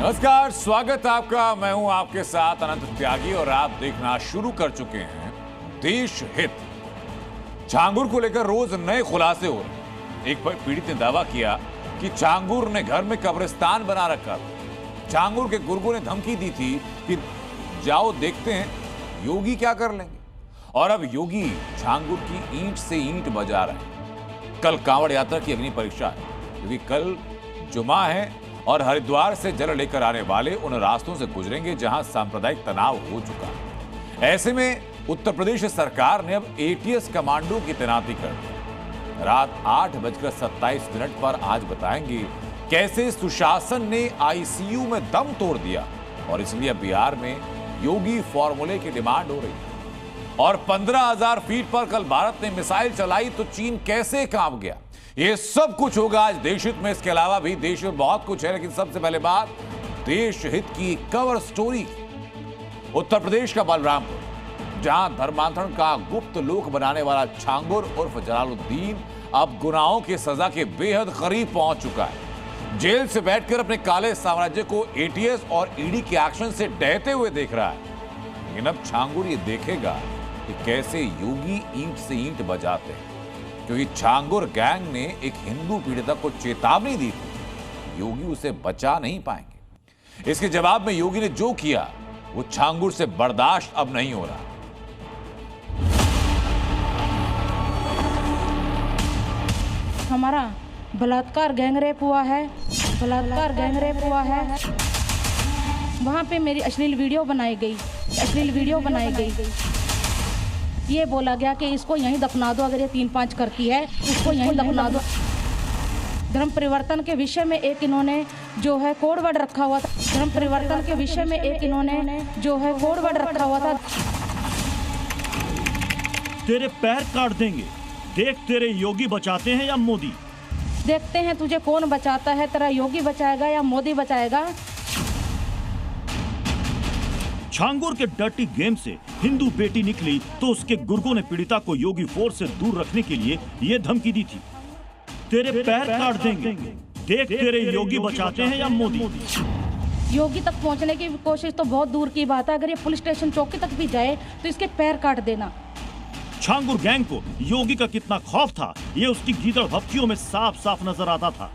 नमस्कार, स्वागत आपका। मैं हूं आपके साथ अनंत त्यागी और आप देखना शुरू कर चुके हैं देश हित। छांगुर को लेकर रोज नए खुलासे हो रहे। एक पीड़ित ने दावा किया कि छांगुर ने घर में कब्रिस्तान बना रखा था। छांगुर के गुर्गों ने धमकी दी थी कि जाओ देखते हैं योगी क्या कर लेंगे। और अब योगी छांगुर की ईंट से ईंट बजा रहे हैं। कल कांवड़ यात्रा की अग्नि परीक्षा है, क्योंकि कल जुमा है और हरिद्वार से जल लेकर आने वाले उन रास्तों से गुजरेंगे जहां सांप्रदायिक तनाव हो चुका है। ऐसे में उत्तर प्रदेश सरकार ने अब एटीएस कमांडो की तैनाती कर दी। रात 8:27 पर आज बताएंगे कैसे सुशासन ने आईसीयू में दम तोड़ दिया और इसलिए बिहार में योगी फॉर्मूले की डिमांड हो रही है। और 15,000 फीट पर कल भारत ने मिसाइल चलाई तो चीन कैसे कांप गया। ये सब कुछ होगा आज देश हित में। इसके अलावा भी देश में बहुत कुछ है, लेकिन सबसे पहले बात देश हित की कवर स्टोरी। उत्तर प्रदेश का बलरामपुर, जहां धर्मांतरण का गुप्त लोक बनाने वाला छांगुर उर्फ जलालुद्दीन अब गुनाहों की सजा के बेहद करीब पहुंच चुका है। जेल से बैठकर अपने काले साम्राज्य को एटीएस और ईडी के एक्शन से डहते हुए देख रहा है। लेकिन अब छांगुर ये देखेगा कि कैसे योगी ईंट से ईंट बजाते हैं, क्योंकि छांगुर गैंग ने एक हिंदू पीड़िता को चेतावनी दी थी, योगी उसे बचा नहीं पाएंगे। इसके जवाब में योगी ने जो किया वो छांगुर से बर्दाश्त अब नहीं हो रहा। हमारा बलात्कार गैंगरेप हुआ है, बलात्कार गैंगरेप हुआ है। वहाँ पे मेरी अश्लील वीडियो बनाई गई। ये बोला गया कि इसको यहीं दफना दो, अगर ये 3-5 करती है इसको यहीं दफना दो। धर्म परिवर्तन के विषय में एक इन्होंने जो है कोड वर्ड रखा हुआ था। धर्म परिवर्तन के विषय में एक इन्होंने जो है कोड वर्ड रखा हुआ था। तेरे पैर काट देंगे, देख तेरे योगी बचाते हैं या मोदी। देखते हैं तुझे कौन बचाता है, तेरा योगी बचाएगा या मोदी बचाएगा। छांगुर के डर्टी गेम से हिंदू बेटी निकली तो उसके गुर्गों ने पीड़िता को योगी फोर्स से दूर रखने के लिए यह धमकी दी थी, तेरे पैर काट देंगे, देख तेरे योगी बचाते हैं या मोदी। योगी तक पहुंचने की कोशिश तो बहुत दूर की बात है, अगर ये पुलिस स्टेशन चौकी तक भी जाए तो इसके पैर काट देना। छांगुर गैंग को योगी का कितना खौफ था ये उसकी गीदड़ भपकियों में साफ साफ नजर आता था।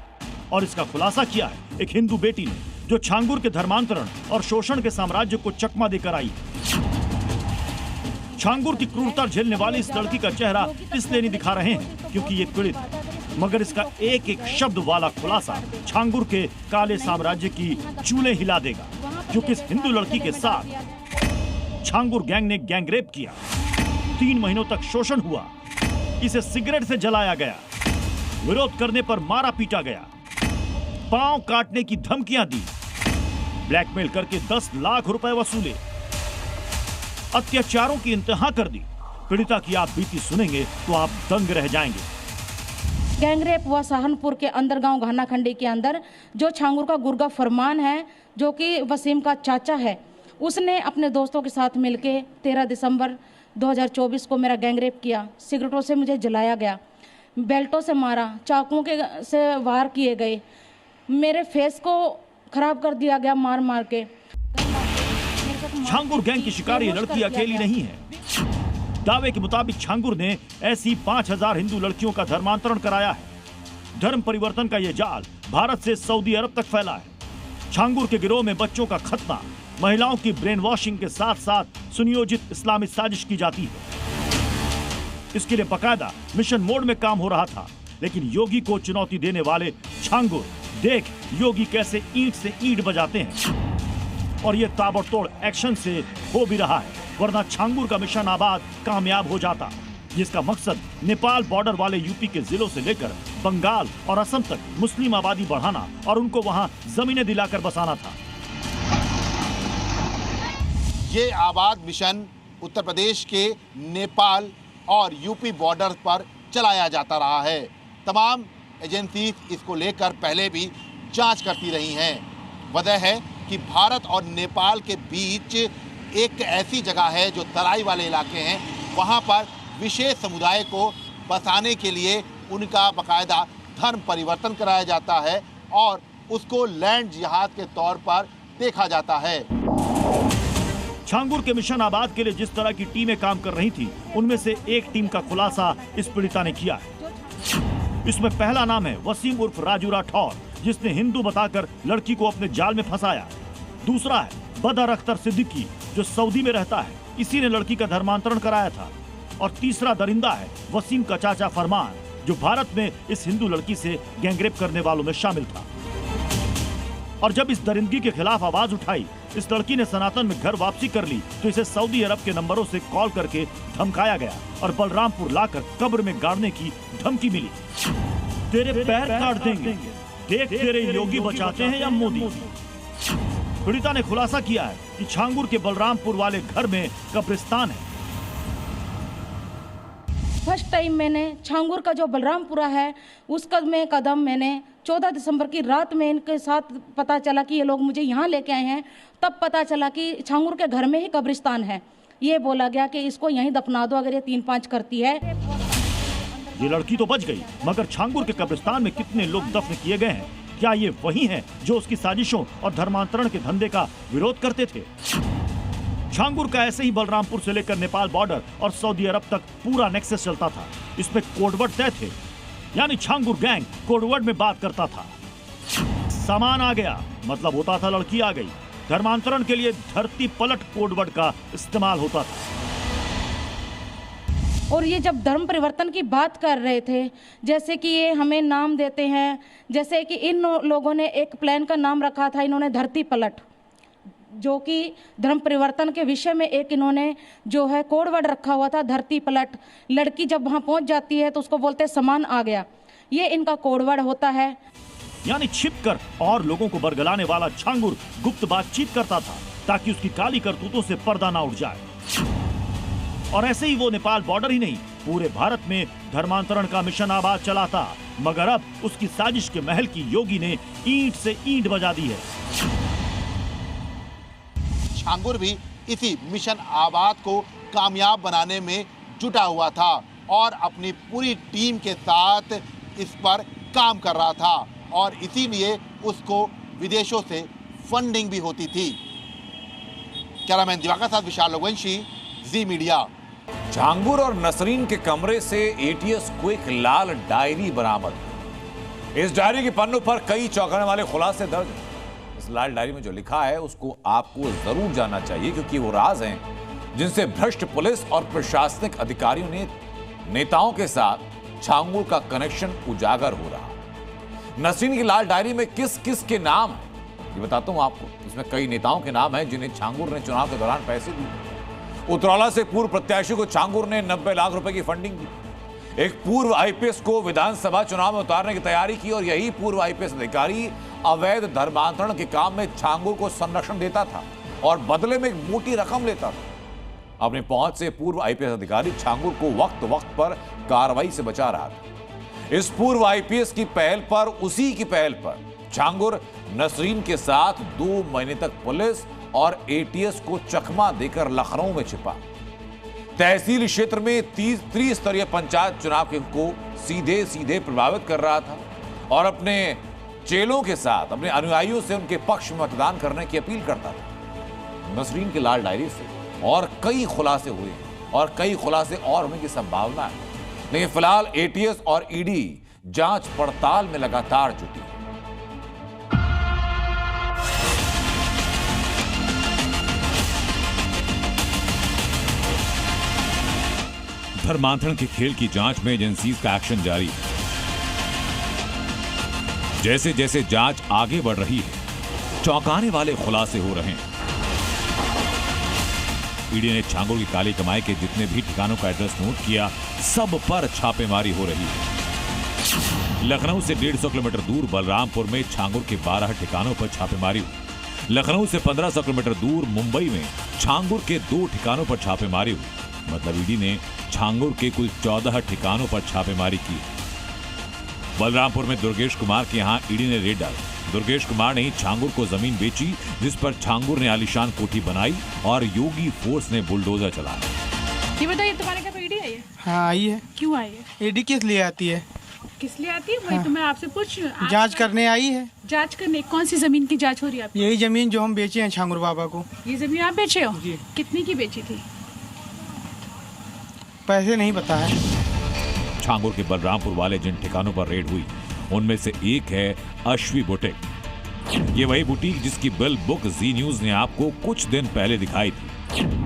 और इसका खुलासा किया है एक हिंदू बेटी ने, जो छांगुर के धर्मांतरण और शोषण के साम्राज्य को चकमा देकर आई। छांगुर की क्रूरता झेलने वाली इस लड़की का चेहरा इसलिए नहीं दिखा रहे हैं क्योंकि ये पीड़ित है, मगर इसका एक एक शब्द वाला खुलासा छांगुर के काले साम्राज्य की चूल्हे हिला देगा। क्योंकि इस हिंदू लड़की के साथ छांगुर गैंग ने गैंगरेप किया, 3 महीनों तक शोषण हुआ, इसे सिगरेट से जलाया गया, विरोध करने पर मारा पीटा गया, पांव काटने की धमकियां दी, ब्लैकमेल करके 10 लाख रुपए वसूले, अत्याचारों की इंतहा कर दी। पीड़िता की आप बीती सुनेंगे तो आप दंग रह जाएंगे। गैंगरेप हुआ सहारनपुर के अंदर गांव घाना खंडी के अंदर। जो छांगुर का गुर्गा फरमान है, जो कि वसीम का चाचा है, उसने अपने दोस्तों के साथ मिलके 13 दिसंबर 2024 को मेरा गैंगरेप किया। सिगरेटों से मुझे जलाया गया, बेल्टों से मारा, चाकुओं के से वार किए गए, मेरे फेस को खराब कर दिया गया मार मार के। छांगुर गैंग की शिकार ये लड़की अकेली नहीं है। दावे के मुताबिक छांगुर ने ऐसी 5,000 हिंदू लड़कियों का धर्मांतरण कराया है। धर्म परिवर्तन का ये जाल भारत से सऊदी अरब तक फैला है। छांगुर के गिरोह में बच्चों का खतना, महिलाओं की ब्रेन वॉशिंग के साथ साथ सुनियोजित इस्लामी साजिश की जाती है। इसके लिए बकायदा मिशन मोड में काम हो रहा था। लेकिन योगी को चुनौती देने वाले छांगुर, देख योगी कैसे ईंट से ईंट बजाते हैं। और ये ताबड़तोड़ एक्शन से हो भी रहा है, वरना छांगुर का मिशन आबाद कामयाब हो जाता, जिसका मकसद नेपाल बॉर्डर वाले यूपी के जिलों से लेकर बंगाल और असम तक मुस्लिम आबादी बढ़ाना और उनको वहां जमीनें दिलाकर बसाना था। ये आबाद मिशन उत्तर प्रदेश के नेपाल और यूपी बॉर्डर पर चलाया जाता रहा है। तमाम एजेंसी इसको लेकर पहले भी जांच करती रही हैं। वजह है कि भारत और नेपाल के बीच एक ऐसी जगह है जो तराई वाले इलाके हैं, वहाँ पर विशेष समुदाय को बसाने के लिए उनका बाकायदा धर्म परिवर्तन कराया जाता है और उसको लैंड जिहाद के तौर पर देखा जाता है। छांगुर के मिशन आबाद के लिए जिस तरह की टीमें काम कर रही थी, उनमें से एक टीम का खुलासा इस पीड़िता ने किया है। इसमें पहला नाम है वसीम उर्फ राजू राठौर, जिसने हिंदू बताकर लड़की को अपने जाल में फंसाया। दूसरा है बदर अख्तर सिद्दीकी, जो सऊदी में रहता है, इसी ने लड़की का धर्मांतरण कराया था। और तीसरा दरिंदा है वसीम का चाचा फरमान, जो भारत में इस हिंदू लड़की से गैंगरेप करने वालों में शामिल था। और जब इस दरिंदगी के खिलाफ आवाज उठाई, इस लड़की ने सनातन में घर वापसी कर ली, तो इसे सऊदी अरब के नंबरों से कॉल करके धमकाया गया और बलरामपुर लाकर कब्र में गाड़ने की धमकी मिली। तेरे पैर काट देंगे, देख तेरे योगी बचाते हैं या मोदी। पीड़िता ने खुलासा किया है कि छांगुर के बलरामपुर वाले घर में कब्रिस्तान है। फर्स्ट टाइम मैंने छांगुर का जो बलरामपुरा है उसका में कदम मैंने 14 दिसंबर की रात में इनके साथ पता चला कि ये लोग मुझे यहाँ लेके आए हैं। तब पता चला कि छांगुर के घर में ही कब्रिस्तान है। ये बोला गया कि इसको यहीं दफना दो अगर ये 3-5 करती है। ये लड़की तो बच गई, मगर छांगुर के कब्रिस्तान में कितने लोग दफन किए गए हैं? क्या ये वही हैं जो उसकी साजिशों और धर्मांतरण के धंधे का विरोध करते थे? छांगुर का ऐसे ही बलरामपुर से लेकर नेपाल बॉर्डर और सऊदी अरब तक पूरा नेक्सस चलता था। इसमें कोडवर्ड तय थे, यानी छांगुर गैंग कोडवर्ड में बात करता था। सामान आ गया मतलब होता था लड़की आ गई। धर्मांतरण के लिए धरती पलट कोडवर्ड का इस्तेमाल होता था। और ये जब धर्म परिवर्तन की बात कर रहे थे, जैसे कि ये हमें नाम देते हैं, जैसे कि इन लोगों ने एक प्लान का नाम रखा था, इन्होंने धरती पलट, जो कि धर्म परिवर्तन के विषय में एक इन्होंने जो है कोड वर्ड रखा हुआ था, धरती पलट। लड़की जब वहां पहुंच जाती है तो उसको बोलते हैं सामान आ गया, ये इनका कोड वर्ड होता है। यानी छिपकर और लोगों को बरगलाने वाला छांगुर गुप्त बातचीत करता था ताकि उसकी काली करतूतों से पर्दा ना उठ जाए। और ऐसे ही वो नेपाल बॉर्डर ही नहीं, पूरे भारत में धर्मांतरण का मिशन आबाद चलाता। मगर अब उसकी साजिश के महल की योगी ने ईंट से ईंट बजा दी है। छांगुर भी इसी मिशन आबाद को कामयाब बनाने में जुटा हुआ था और अपनी पूरी टीम के साथ इस पर काम कर रहा था और इसीलिए उसको विदेशों से फंडिंग भी होती थी। कैमरामैन दिवाकर साथ विशाल लोगवंशी, जी मीडिया। छांगुर और नसरीन के कमरे से एटीएस को एक लाल डायरी बरामद। इस डायरी के पन्नों पर कई चौंकाने वाले खुलासे दर्ज हैं। इस लाल डायरी में जो लिखा है उसको आपको जरूर जानना चाहिए, क्योंकि वो राज हैं जिनसे भ्रष्ट पुलिस और प्रशासनिक अधिकारियों ने नेताओं के साथ छांगुर का कनेक्शन उजागर हो रहा। नसरीन की लाल डायरी में किस किस के नाम है ये बताता हूं आपको। इसमें कई नेताओं के नाम हैं जिन्हें छांगुर ने चुनाव के दौरान पैसे दिए। उतरौला से पूर्व प्रत्याशी को छांगुर ने 90 लाख रुपए की फंडिंग दी। एक पूर्व आईपीएस को विधानसभा चुनाव में उतारने की तैयारी की और यही पूर्व आईपीएस अधिकारी अवैध धर्मांतरण के काम में छांगुर को संरक्षण देता था और बदले में एक मोटी रकम लेता था। अपनी पहुंच से पूर्व आईपीएस अधिकारी छांगुर को वक्त वक्त पर कार्रवाई से बचा रहा था। इस पूर्व आईपीएस की पहल पर, उसी की पहल पर छांगुर नसरीन के साथ 2 महीने तक पुलिस और एटीएस को चकमा देकर लखनऊ में छिपा। तहसील क्षेत्र में त्रिस्तरीय पंचायत चुनाव को सीधे सीधे प्रभावित कर रहा था और अपने चेलों के साथ, अपने अनुयायियों से उनके पक्ष में मतदान करने की अपील करता था। नसरीन की लाल डायरी से और कई खुलासे हुए और कई खुलासे और होने की संभावना है, लेकिन फिलहाल एटीएस और ईडी जांच पड़ताल में लगातार जुटी है। धर्मांतरण के खेल की जांच में एजेंसीज का एक्शन जारी है। जैसे जैसे जांच आगे बढ़ रही है, चौंकाने वाले खुलासे हो रहे हैं। ईडी ने छांगुर की काली कमाई के जितने भी ठिकानों का एड्रेस नोट किया, सब पर छापेमारी हो रही है। लखनऊ से 150 किलोमीटर दूर बलरामपुर में छांगुर के 12 ठिकानों पर छापेमारी हुई। लखनऊ से 1500 किलोमीटर दूर मुंबई में छांगुर के 2 ठिकानों पर छापेमारी हुई। मतलब ईडी ने छांगुर के कुल 14 ठिकानों पर छापेमारी की। बलरामपुर में दुर्गेश कुमार के यहां ईडी ने रेड डाली। दुर्गेश कुमार ने ही छांगुर को जमीन बेची, जिस पर छांगुर ने आलीशान कोठी बनाई और योगी फोर्स ने बुलडोजर चलाया। ये बताइए, तुम्हारे घर पे ईडी आई है? हाँ आई है। क्यों आई है? ईडी किस लिए आती है? किस लिए आती है वही तो मैं आपसे पूछ रही हूँ। जांच करने आई है। जांच करने? कौन सी जमीन की जांच हो रही है आपकी? यही जमीन जो हम बेचे हैं छांगुर बाबा को। ये जमीन आप बेचे हो? जी। कितनी की बेची थी? पैसे नहीं पता है। छांगुर के बलरामपुर वाले जिन ठिकानों पर रेड हुई उनमें से एक है अश्वी बुटीक। ये वही बुटीक जिसकी बिल बुक जी न्यूज ने आपको कुछ दिन पहले दिखाई थी।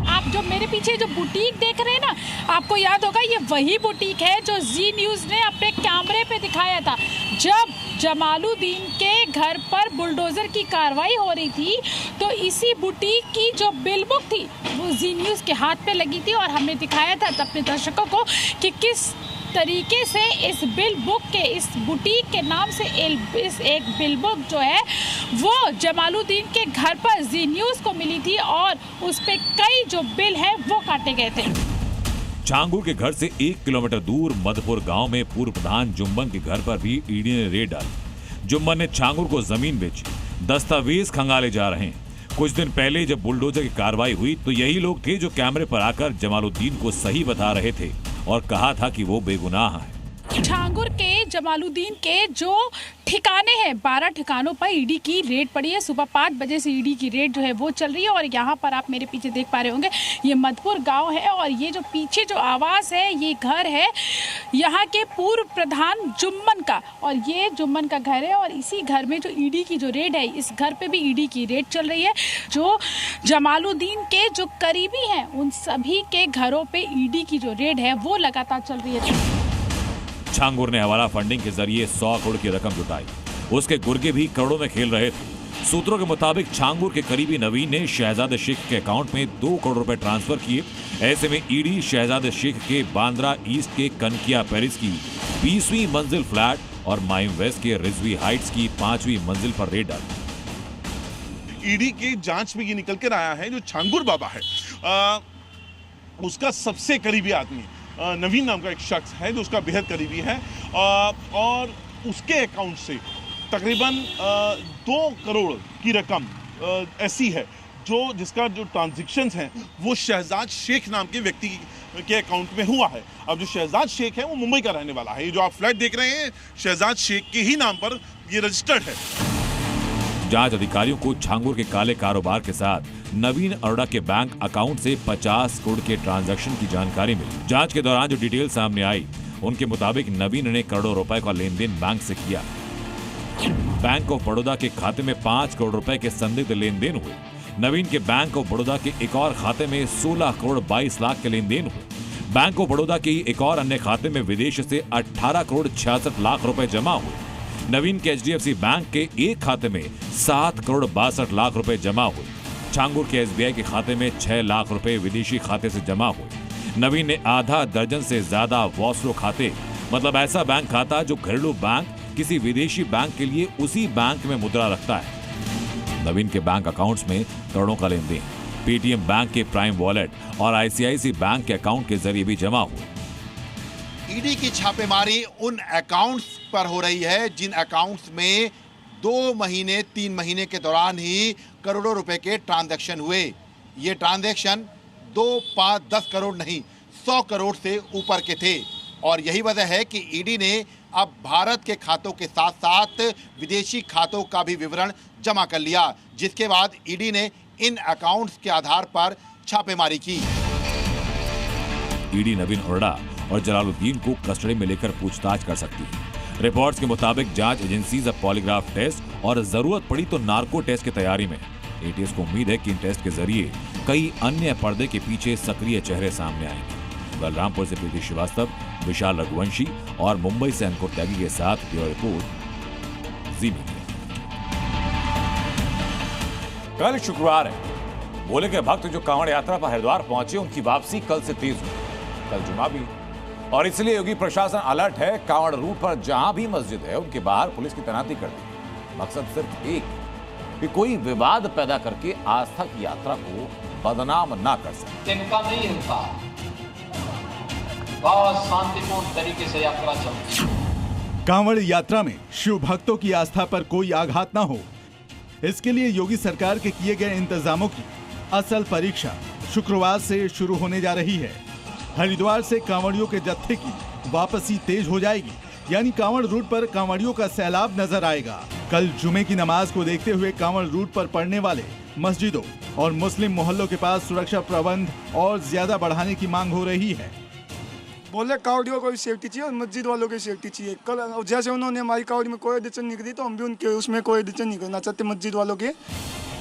आप जो मेरे पीछे जो बुटीक देख रहे हैं ना, आपको याद होगा ये वही बुटीक है जो जी न्यूज ने अपने कैमरे पे दिखाया था जब जमालुद्दीन के घर पर बुलडोजर की कार्रवाई हो रही थी। तो इसी बुटीक की जो बिल बुक थी वो जी न्यूज के हाथ पे लगी थी और हमने दिखाया था अपने दर्शकों को कि किस तरीके से इस बिल बुक के, इस बुटीक के नाम से इस एक बिल बुक जो है वो जमालुद्दीन के घर पर जी न्यूज को मिली थी और उस पे कई जो बिल है वो काटे गए थे। छांगुर के घर से 1 किलोमीटर दूर मधुपुर गांव में पूर्व प्रधान जुम्मन के घर पर भी ईडी ने रेड डाली। जुम्मन ने छांगुर को जमीन बेची, दस्तावेज खंगाले जा रहे हैं। कुछ दिन पहले जब बुलडोजर की कार्रवाई हुई तो यही लोग थे जो कैमरे पर आकर जमालुद्दीन को सही बता रहे थे और कहा था कि वो बेगुनाह है। छांगुर के जमालुद्दीन के जो ठिकाने हैं 12 ठिकानों पर ईडी की रेड पड़ी है। सुबह 5 बजे से ईडी की रेड जो है वो चल रही है और यहाँ पर आप मेरे पीछे देख पा रहे होंगे ये मधुपुर गांव है और ये जो पीछे जो आवास है ये घर है यहाँ के पूर्व प्रधान जुम्मन का और ये जुम्मन का घर है और इसी घर में जो ईडी की जो रेड है इस घर पे भी ईडी की रेड चल रही है। जो जमालुद्दीन के जो करीबी हैं उन सभी के घरों पे ईडी की जो रेड है वो लगातार चल रही है। छांगुर ने हवाला फंडिंग के जरिए 100 करोड़ की रकम जुटाई। उसके गुर्गे भी करोड़ों में खेल रहे थे। सूत्रों के मुताबिक छांगुर के करीबी नवीन ने शहजाद शेख के अकाउंट में 2 करोड़ रुपए ट्रांसफर किए। ऐसे में ईडी शहजाद शेख के बांद्रा ईस्ट के कनकिया पेरिस की 20वीं मंजिल फ्लैट और माइम वेस्ट के रिजवी हाइट्स की 5वीं मंजिल पर रेड डाली। ईडी की जांच में ये निकल कर आया है जो छांगुर बाबा है उसका सबसे करीबी आदमी नवीन नाम का एक शख्स है जो उसका बेहद करीबी है और उसके अकाउंट से तकरीबन 2 करोड़ की रकम ऐसी है जिसका जो ट्रांजैक्शंस हैं वो शहजाद शेख नाम के व्यक्ति के अकाउंट में हुआ है। अब जो शहजाद शेख है वो मुंबई का रहने वाला है। ये जो आप फ्लैट देख रहे हैं शहजाद शेख के ही नाम पर ये रजिस्टर्ड है। जांच अधिकारियों को छांगुर के काले कारोबार के साथ नवीन अरोड़ा के बैंक अकाउंट से 50 करोड़ के ट्रांजैक्शन की जानकारी मिली। जांच के दौरान जो डिटेल सामने आई उनके मुताबिक नवीन ने करोड़ों रुपए का लेन देन बैंक से किया। बैंक ऑफ बड़ौदा के खाते में 5 करोड़ रुपए के संदिग्ध लेन देन हुए। नवीन के बैंक ऑफ बड़ौदा के एक और खाते में 16 करोड़ 22 लाख के लेन देन हुए। बैंक ऑफ बड़ौदा के एक और अन्य खाते में विदेश से 18 करोड़ 66 लाख रुपए जमा हुए। नवीन के HDFC बैंक के एक खाते में 7 करोड़ 62 लाख रुपए जमा हुए। छांगुर के SBI के खाते में 6 लाख रुपए विदेशी खाते से जमा हुए। नवीन ने आधा दर्जन से ज्यादा वॉस्लो खाते, मतलब ऐसा बैंक खाता जो घरेलू बैंक किसी विदेशी बैंक के लिए उसी बैंक में मुद्रा रखता है। नवीन के बैंक अकाउंट्स में करोड़ों का लेन देन पेटीएम बैंक के प्राइम वॉलेट और ICICI बैंक के अकाउंट के जरिए भी जमा हुए। ईडी की छापेमारी उन अकाउंट्स पर हो रही है जिन अकाउंट्स में 2 महीने 3 महीने के दौरान ही करोड़ों रुपए के ट्रांजैक्शन हुए। ये ट्रांजैक्शन 2, 5, 10 करोड़ नहीं 100 करोड़ से ऊपर के थे और यही वजह है कि ईडी ने अब भारत के खातों के साथ साथ विदेशी खातों का भी विवरण जमा कर लिया, जिसके बाद ईडी ने इन अकाउंट्स के आधार पर छापेमारी की। ईडी नवीन अरोड़ा और जलालुद्दीन को कस्टडी में लेकर पूछताछ कर सकती है। रिपोर्ट्स के मुताबिक जांच एजेंसीज अब पॉलीग्राफ टेस्ट और जरूरत पड़ी तो नार्को टेस्ट की तैयारी में। एटीएस को उम्मीद है कि इन टेस्ट के जरिए कई अन्य पर्दे के पीछे सक्रिय चेहरे सामने आएंगे। बलरामपुर से प्रीति श्रीवास्तव, विशाल रघुवंशी और मुंबई से अंकुर त्यागी के साथ ब्यूरो रिपोर्ट जी मीडिया। कल शुक्रवार है। भोले के भक्त जो कांवड़ यात्रा पर हरिद्वार पहुंचे उनकी वापसी कल से तेज हुई। कल जुमा भी और इसलिए योगी प्रशासन अलर्ट है। कांवड़ रूट पर जहां भी मस्जिद है उनके बाहर पुलिस की तैनाती कर दी। मकसद सिर्फ एक कि कोई विवाद पैदा करके आस्था की यात्रा को बदनाम ना कर सके। इनका नहीं होता, बहुत शांतिपूर्ण तरीके से यात्रा चलती है। कांवड़ यात्रा में शिव भक्तों की आस्था पर कोई आघात न हो, इसके लिए योगी सरकार के किए गए इंतजामों की असल परीक्षा शुक्रवार से शुरू होने जा रही है। हरिद्वार से कांवड़ियों के जत्थे की वापसी तेज हो जाएगी। यानी कांवड़ रूट पर कांवड़ियों का सैलाब नजर आएगा। कल जुमे की नमाज को देखते हुए कांवड़ रूट पर पड़ने वाले मस्जिदों और मुस्लिम मोहल्लों के पास सुरक्षा प्रबंध और ज्यादा बढ़ाने की मांग हो रही है। बोले कावड़ियों को भी सेफ्टी चाहिए और मस्जिद वालों को सेफ्टी चाहिए। कल जैसे उन्होंने हमारी कावड़ी में कोई अड़चन नहीं करी तो हम भी उनके उसमें कोई अड़चन नहीं करना चाहते मस्जिद वालों के।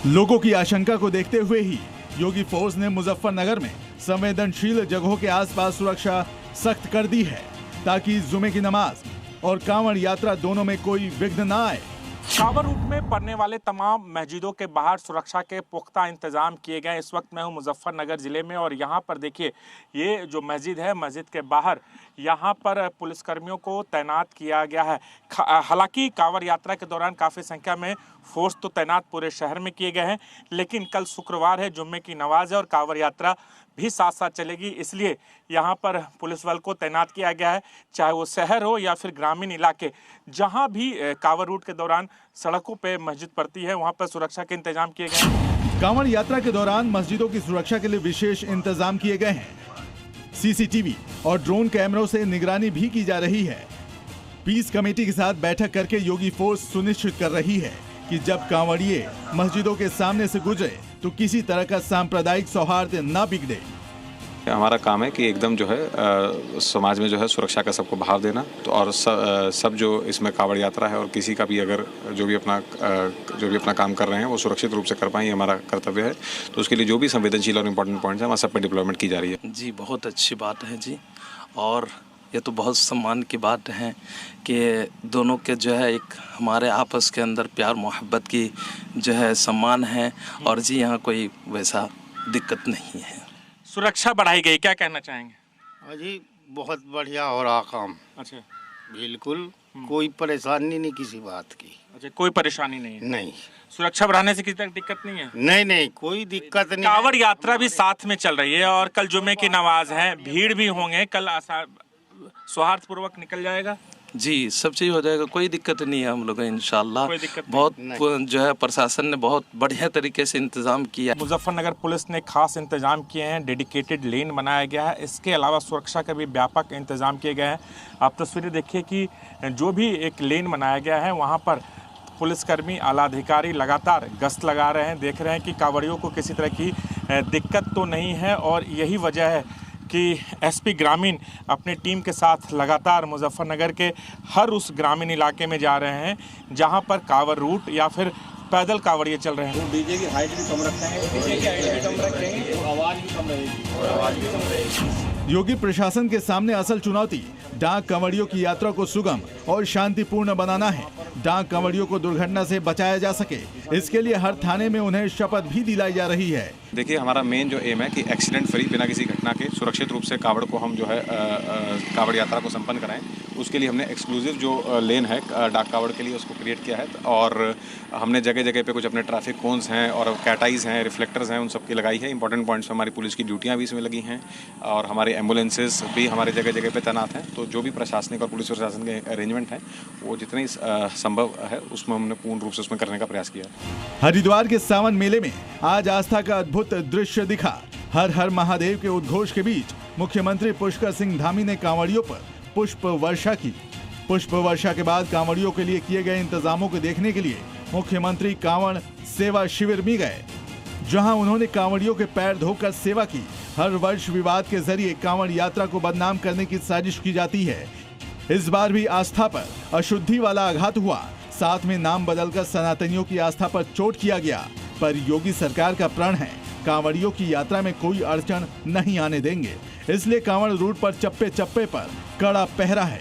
लोगों की आशंका को देखते हुए ही योगी फोर्स ने मुजफ्फरनगर में संवेदनशील जगहों के आसपास सुरक्षा सख्त कर दी है ताकि जुमे की नमाज और कांवड़ यात्रा दोनों में कोई विघ्न न आए। कांवड़ रूट में पड़ने वाले तमाम मस्जिदों के बाहर सुरक्षा के पुख्ता इंतजाम किए गए। इस वक्त मैं हूं मुजफ्फरनगर जिले में और यहां पर देखिए ये जो मस्जिद है, मस्जिद के बाहर यहां पर पुलिसकर्मियों को तैनात किया गया है। हालांकि कांवड़ यात्रा के दौरान काफ़ी संख्या में फोर्स तो तैनात पूरे शहर में किए गए हैं, लेकिन कल शुक्रवार है, जुम्मे की नमाज है और कांवड़ यात्रा भी साथ साथ चलेगी, इसलिए यहाँ पर पुलिस बल को तैनात किया गया है। चाहे वो शहर हो या फिर ग्रामीण इलाके, जहाँ भी कांवड़ रूट के दौरान सड़कों पे मस्जिद पड़ती है वहाँ पर सुरक्षा के इंतजाम किए गए हैं। कांवड़ यात्रा के दौरान मस्जिदों की सुरक्षा के लिए विशेष इंतजाम किए गए हैं। सीसीटीवी और ड्रोन कैमरों से निगरानी भी की जा रही है। पीस कमेटी के साथ बैठक करके योगी फोर्स सुनिश्चित कर रही है कि जब कांवड़िए मस्जिदों के सामने से गुजरे तो किसी तरह का सांप्रदायिक सौहार्द न बिगड़े। हमारा काम है कि एकदम जो है समाज में जो है सुरक्षा का सबको भाव देना, तो और सब जो इसमें कांवड़ यात्रा है और किसी का भी अगर जो भी अपना काम कर रहे हैं वो सुरक्षित रूप से कर पाएं, ये हमारा कर्तव्य है। तो उसके लिए जो भी संवेदनशील और इम्पोर्टेंट पॉइंट्स हैं वहाँ सब पे डिप्लॉयमेंट की जा रही है। जी बहुत अच्छी बात है जी, और ये तो बहुत सम्मान की बात है कि दोनों के जो है एक हमारे आपस के अंदर प्यार मोहब्बत की जो है सम्मान है, और जी यहाँ कोई वैसा दिक्कत नहीं है। सुरक्षा बढ़ाई गई, क्या कहना चाहेंगे? जी बहुत बढ़िया हो रहा काम। अच्छा, बिल्कुल कोई परेशानी नहीं किसी बात की। अच्छा, कोई परेशानी नहीं? नहीं। सुरक्षा बढ़ाने से किसी तरह दिक्कत नहीं है? नहीं, कोई दिक्कत नहीं। कांवड़ यात्रा भी साथ में चल रही है और कल जुम्मे की नमाज है, भीड़ भी होंगे, कल सौहार्द पूर्वक निकल जाएगा। जी सब चीज़ हो जाएगा, कोई दिक्कत नहीं है। हम लोग इंशाल्लाह बहुत जो है प्रशासन ने बहुत बढ़िया तरीके से इंतजाम किया। मुजफ्फरनगर पुलिस ने खास इंतजाम किए हैं, डेडिकेटेड लेन बनाया गया है, इसके अलावा सुरक्षा के भी व्यापक इंतजाम किए गए हैं। आप तस्वीरें देखिए कि जो भी एक लेन बनाया गया है वहाँ पर पुलिसकर्मी, आला अधिकारी लगातार गश्त लगा रहे हैं, देख रहे हैं कि कांवड़ियों को किसी तरह की दिक्कत तो नहीं है। और यही वजह है कि एसपी ग्रामीण अपनी टीम के साथ लगातार मुजफ्फरनगर के हर उस ग्रामीण इलाके में जा रहे हैं जहां पर कांवड़ रूट या फिर पैदल कांवड़िए चल रहे हैं। डीजे की हाइट भी कम रखेंगे, डीजे की हाइट भी कम रखेंगे तो आवाज़ भी कम रहेगी। योगी प्रशासन के सामने असल चुनौती डाक कांवड़ियों की यात्रा को सुगम और शांतिपूर्ण बनाना है। डाक कांवड़ियों को दुर्घटना से बचाया जा सके, इसके लिए हर थाने में उन्हें शपथ भी दिलाई जा रही है। देखिए हमारा मेन जो एम है कि एक्सीडेंट फ्री, बिना किसी घटना के सुरक्षित रूप से कांवड़ को हम जो है कांवड़ यात्रा को संपन्न कराएं। उसके लिए हमने एक्सक्लूसिव जो लेन है डाक कांवड़ के लिए उसको क्रिएट किया है, और हमने जगह जगह पे कुछ अपने ट्रैफिक कोन्स हैं और कैटाइज हैं, रिफ्लेक्टर्स हैं, उन सब की लगाई है। इंपॉर्टेंट पॉइंट्स में हमारी पुलिस की ड्यूटियाँ भी इसमें लगी हैं और हमारे एम्बुलेंसेज भी हमारे जगह जगह पे तैनात हैं। तो जो भी प्रशासनिक और पुलिस प्रशासन के अरेंजमेंट हैं वो जितने संभव है उसमें हमने पूर्ण रूप से उसमें करने का प्रयास किया। हरिद्वार के सावन मेले में आज आस्था का अद्भुत दृश्य दिखा। हर हर महादेव के उद्घोष के बीच मुख्यमंत्री पुष्कर सिंह धामी ने कांवड़ियों पर पुष्प वर्षा की। पुष्प वर्षा के बाद कांवड़ियों के लिए किए गए इंतजामों को देखने के लिए मुख्यमंत्री कांवड़ सेवा शिविर में गए, जहां उन्होंने कांवड़ियों के पैर धोकर सेवा की। हर वर्ष विवाद के जरिए कांवड़ यात्रा को बदनाम करने की साजिश की जाती है। इस बार भी आस्था पर अशुद्धि वाला आघात हुआ, साथ में नाम बदलकर सनातनियों की आस्था पर चोट किया गया। पर योगी सरकार का प्रण है कांवड़ियों की यात्रा में कोई अड़चन नहीं आने देंगे, इसलिए कांवड़ रूट पर चप्पे चप्पे पर कड़ा पहरा है।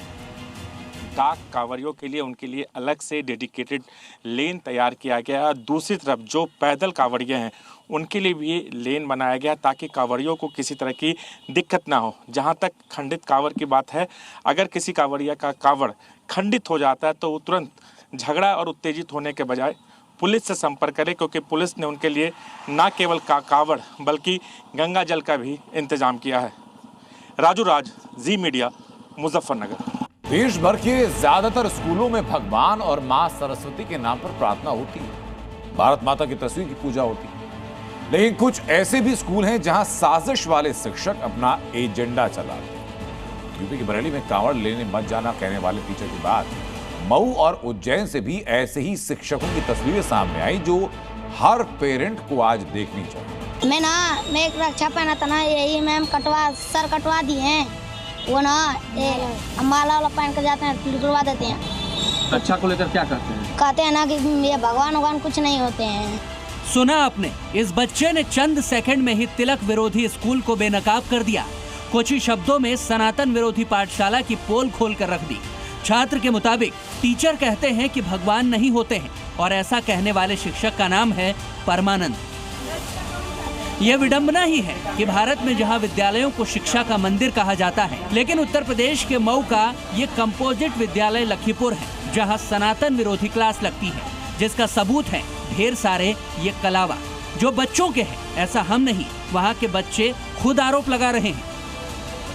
डाक कांवड़ियों के लिए उनके लिए अलग से डेडिकेटेड लेन तैयार किया गया है। दूसरी तरफ जो पैदल कांवड़िए हैं उनके लिए भी लेन बनाया गया ताकि कांवड़ियों को किसी तरह की दिक्कत ना हो। जहां तक खंडित कांवड़ की बात है, अगर किसी कांवड़िया का कांवड़ खंडित हो जाता है तो वो तुरंत झगड़ा और उत्तेजित होने के बजाय पुलिस से संपर्क करें, क्योंकि पुलिस ने उनके लिए न केवल कांवड़ बल्कि गंगा जल का भी इंतजाम किया है। राजू राज, जी मीडिया, मुजफ्फरनगर। देश भर के ज्यादातर स्कूलों में भगवान और मां सरस्वती के नाम पर प्रार्थना होती है, भारत माता की तस्वीर की पूजा होती है। लेकिन कुछ ऐसे भी स्कूल हैं जहां साजिश वाले शिक्षक अपना एजेंडा चलाते हैं। यूपी के बरेली में कांवड़ लेने मत जाना कहने वाले टीचर के बाद मऊ और उज्जैन से भी ऐसे ही शिक्षकों की तस्वीरें सामने आई जो हर पेरेंट को आज देखनी चाहिए। मैं एक रक्षा पहना था ना, यही मैम सर कटवा दिए हैं। वो ना माला वाला पहन कर जाते हैं, निकलवा देते हैं। रक्षा को लेकर क्या कहते हैं? कहते हैं ना कि ये भगवान कुछ नहीं होते हैं। सुना आपने, इस बच्चे ने चंद सेकंड में ही तिलक विरोधी स्कूल को बेनकाब कर दिया। कुछ ही शब्दों में सनातन विरोधी पाठशाला की पोल खोल कर रख दी। छात्र के मुताबिक टीचर कहते हैं कि भगवान नहीं होते हैं और ऐसा कहने वाले शिक्षक का नाम है परमानंद। यह विडंबना ही है कि भारत में जहां विद्यालयों को शिक्षा का मंदिर कहा जाता है, लेकिन उत्तर प्रदेश के मऊ का ये कंपोजिट विद्यालय लखीपुर है जहां सनातन विरोधी क्लास लगती है, जिसका सबूत है ढेर सारे ये कलावा जो बच्चों के हैं। ऐसा हम नहीं, वहां के बच्चे खुद आरोप लगा रहे हैं।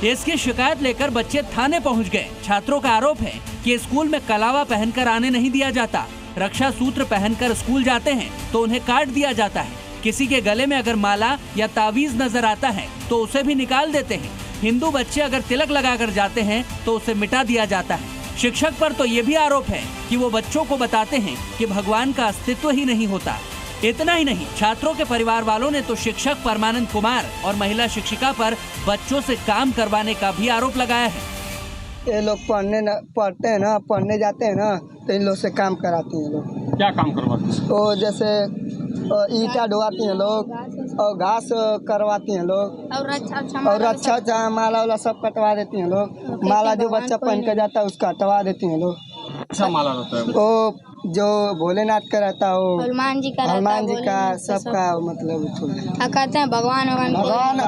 इसकी शिकायत लेकर बच्चे थाने पहुंच गए। छात्रों का आरोप है कि स्कूल में कलावा पहनकर आने नहीं दिया जाता। रक्षा सूत्र पहनकर स्कूल जाते हैं तो उन्हें काट दिया जाता है। किसी के गले में अगर माला या तावीज नजर आता है तो उसे भी निकाल देते हैं। हिंदू बच्चे अगर तिलक लगाकर जाते हैं तो उसे मिटा दिया जाता है। शिक्षक पर तो ये भी आरोप है कि वो बच्चों को बताते हैं कि भगवान का अस्तित्व ही नहीं होता। इतना ही नहीं, छात्रों के परिवार वालों ने तो शिक्षक परमानंद कुमार और महिला शिक्षिका पर बच्चों से काम करवाने का भी आरोप लगाया है। ये लोग पढ़ते हैं ना, पढ़ने जाते हैं ना, तो इन लोग से काम कराते हैं लोग। क्या काम करवाते हैं? तो जैसे ईटा ढोवाती हैं लोग और घास करवाती हैं लोग और रक्षा माला वाला सब कटवा देती हैं लोग। माला जो बच्चा पहन कर जाता है उसका हटवा देती हैं लोग। अच्छा माला रहता है वो जो भोलेनाथ का रहता है, वो हनुमान जी का सबका मतलब कहते हैं भगवान।